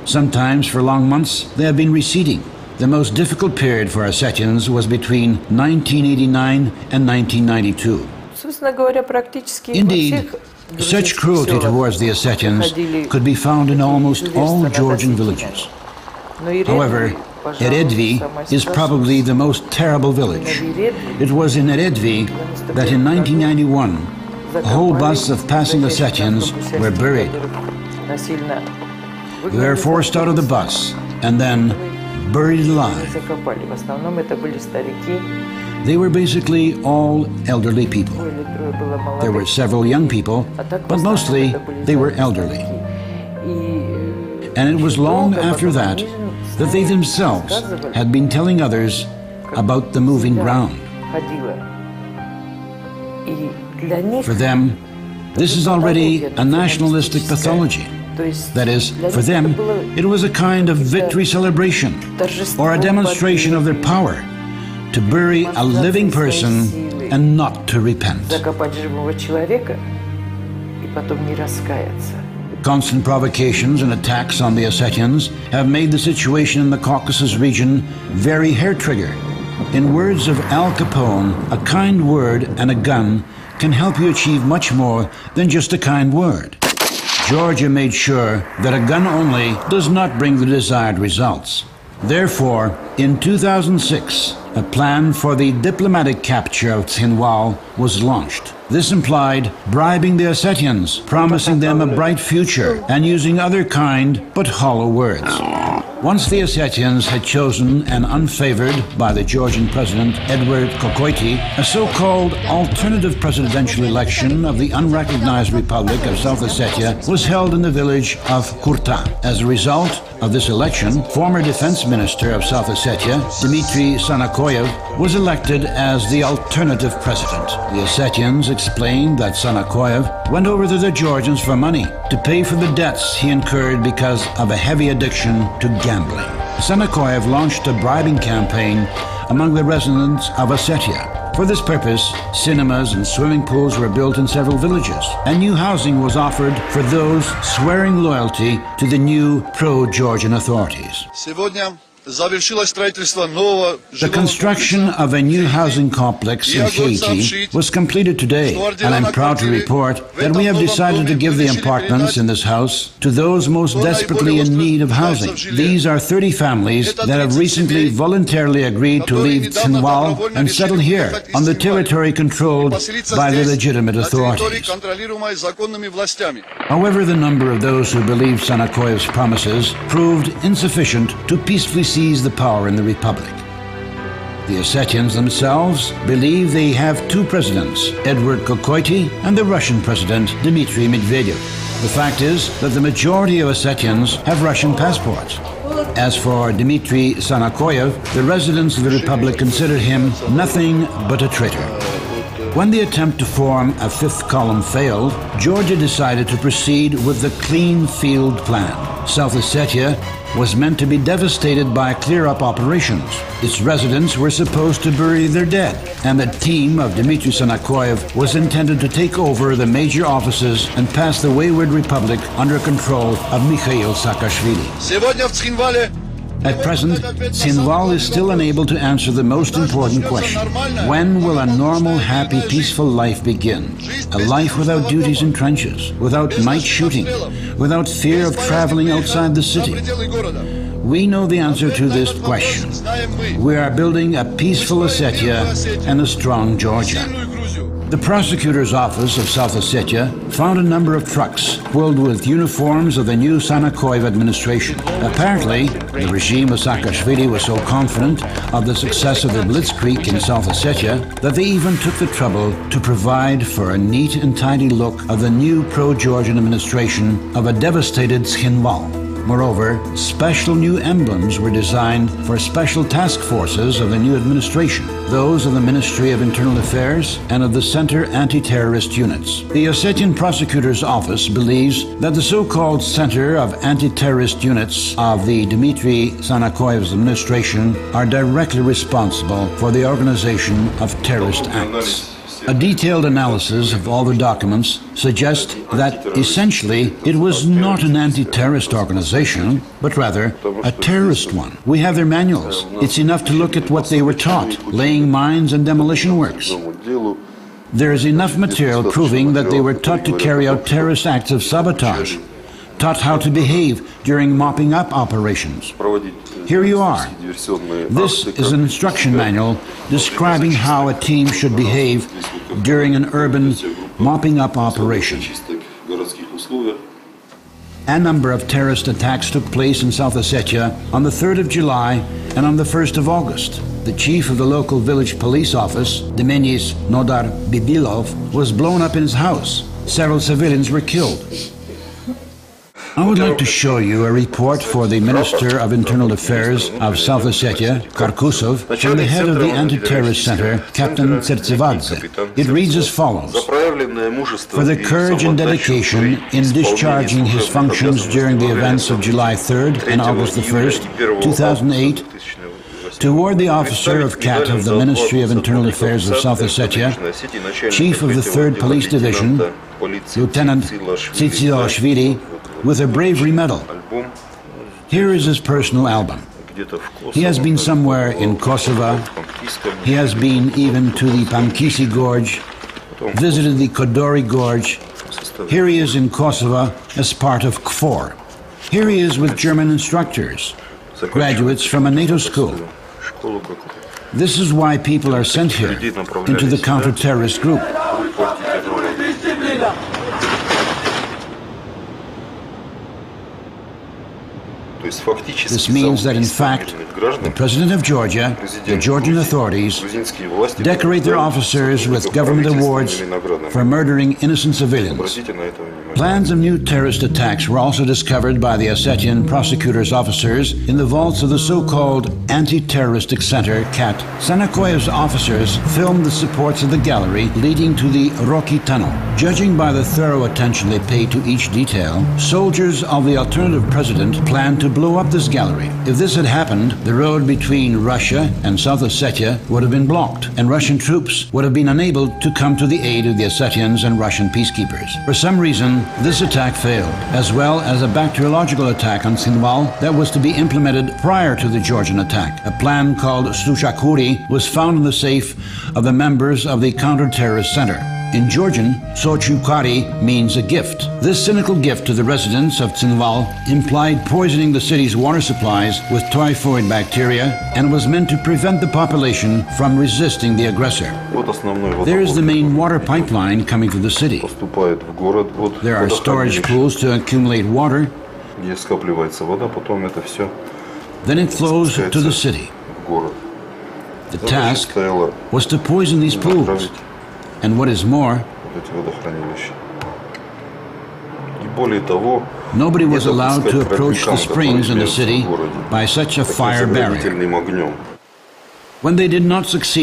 Sometimes for long months they have been receding. The most difficult period for Ossetians was between 1989 and 1992. Indeed, such cruelty towards the Ossetians could be found in almost all Georgian villages. However, Eredvi is probably the most terrible village. It was in Eredvi that in 1991 a whole bus of passing Ossetians were buried. They were forced out of the bus and then buried alive. They were basically all elderly people. There were several young people, but mostly they were elderly. And it was long after that that they themselves had been telling others about the moving ground. For them, this is already a nationalistic pathology. That is, for them, it was a kind of victory celebration or a demonstration of their power to bury a living person and not to repent. Constant provocations and attacks on the Ossetians have made the situation in the Caucasus region very hair-trigger. In words of Al Capone, a kind word and a gun can help you achieve much more than just a kind word. Georgia made sure that a gun only does not bring the desired results. Therefore, in 2006, a plan for the diplomatic capture of Tshinval was launched. This implied bribing the Ossetians, promising them a bright future, and using other kind but hollow words. Once the Ossetians had chosen and unfavored by the Georgian president Edward Kokoity, a so-called alternative presidential election of the unrecognized Republic of South Ossetia was held in the village of Kurta. As a result of this election, former defense minister of South Ossetia, Dmitry Sanakoyev, was elected as the alternative president. The Ossetians explained that Sanakoyev went over to the Georgians for money to pay for the debts he incurred because of a heavy addiction to gambling. Sanakoyev launched a bribing campaign among the residents of Ossetia. For this purpose, cinemas and swimming pools were built in several villages, and new housing was offered for those swearing loyalty to the new pro-Georgian authorities. The construction of a new housing complex in Haiti was completed today, and I'm proud to report that we have decided to give the apartments in this house to those most desperately in need of housing. These are 30 families that have recently voluntarily agreed to leave Tshinval and settle here on the territory controlled by the legitimate authorities. However, the number of those who believed Sanakoyev's promises proved insufficient to peacefully seize the power in the Republic. The Ossetians themselves believe they have two presidents, Edward Kokoity and the Russian president, Dmitry Medvedev. The fact is that the majority of Ossetians have Russian passports. As for Dmitry Sanakoyev, the residents of the Republic consider him nothing but a traitor. When the attempt to form a fifth column failed, Georgia decided to proceed with the clean field plan. South Ossetia was meant to be devastated by clear-up operations. Its residents were supposed to bury their dead, and the team of Dmitry Sanakoyev was intended to take over the major offices and pass the wayward republic under control of Mikhail Saakashvili. At present, Tshinval is still unable to answer the most important question. When will a normal, happy, peaceful life begin? A life without duties in trenches, without night shooting, without fear of traveling outside the city. We know the answer to this question. We are building a peaceful Ossetia and a strong Georgia. The prosecutor's office of South Ossetia found a number of trucks filled with uniforms of the new Sanakoyev administration. Apparently, the regime of Saakashvili was so confident of the success of the blitzkrieg in South Ossetia that they even took the trouble to provide for a neat and tidy look of the new pro-Georgian administration of a devastated Tshinval. Moreover, special new emblems were designed for special task forces of the new administration, those of the Ministry of Internal Affairs and of the Center Anti-Terrorist Units. The Ossetian Prosecutor's Office believes that the so-called Center of Anti-Terrorist Units of the Dmitry Sanakoyev's administration are directly responsible for the organization of terrorist acts. A detailed analysis of all the documents suggests that essentially it was not an anti-terrorist organization, but rather a terrorist one. We have their manuals. It's enough to look at what they were taught, laying mines and demolition works. There is enough material proving that they were taught to carry out terrorist acts of sabotage, taught how to behave during mopping up operations. Here you are. This is an instruction manual describing how a team should behave during an urban mopping up operation. A number of terrorist attacks took place in South Ossetia on the 3rd of July and on the 1st of August. The chief of the local village police office, Demenis Nodar Bibilov, was blown up in his house. Several civilians were killed. I would like to show you a report for the Minister of Internal Affairs of South Ossetia, Karkusov, from the head of the Anti-Terrorist Center, Captain Tsertsevadze. It reads as follows: For the courage and dedication in discharging his functions during the events of July 3rd and August the 1st, 2008, toward the officer of CAT of the Ministry of Internal Affairs of South Ossetia, Chief of the 3rd Police Division, Lieutenant Tsitsiashvili, with a bravery medal. Here is his personal album. He has been somewhere in Kosovo. He has been even to the Pankisi Gorge, visited the Kodori Gorge. Here he is in Kosovo as part of KFOR. Here he is with German instructors, graduates from a NATO school. This is why people are sent here, into the counter-terrorist group. This means that, in fact, the President of Georgia, the Georgian authorities, decorate their officers with government awards for murdering innocent civilians. Plans of new terrorist attacks were also discovered by the Ossetian prosecutor's officers in the vaults of the so-called Anti-Terroristic Center, CAT. Sanakoyev's officers filmed the supports of the gallery leading to the Rocky Tunnel. Judging by the thorough attention they paid to each detail, soldiers of the alternative president planned to blow up this gallery. If this had happened, the road between Russia and South Ossetia would have been blocked, and Russian troops would have been unable to come to the aid of the Ossetians and Russian peacekeepers. For some reason, this attack failed, as well as a bacteriological attack on Tsinval that was to be implemented prior to the Georgian attack. A plan called Stuchakuri was found in the safe of the members of the counter-terrorist center. In Georgian, Sochukari means a gift. This cynical gift to the residents of Tsinval implied poisoning the city's water supplies with typhoid bacteria and was meant to prevent the population from resisting the aggressor. There is the main water pipeline coming to the city. There are storage pools to accumulate water. Then it flows to the city. The task was to poison these pools. And what is more, nobody was allowed to approach the springs in the city by such a fire barrier. When they did not succeed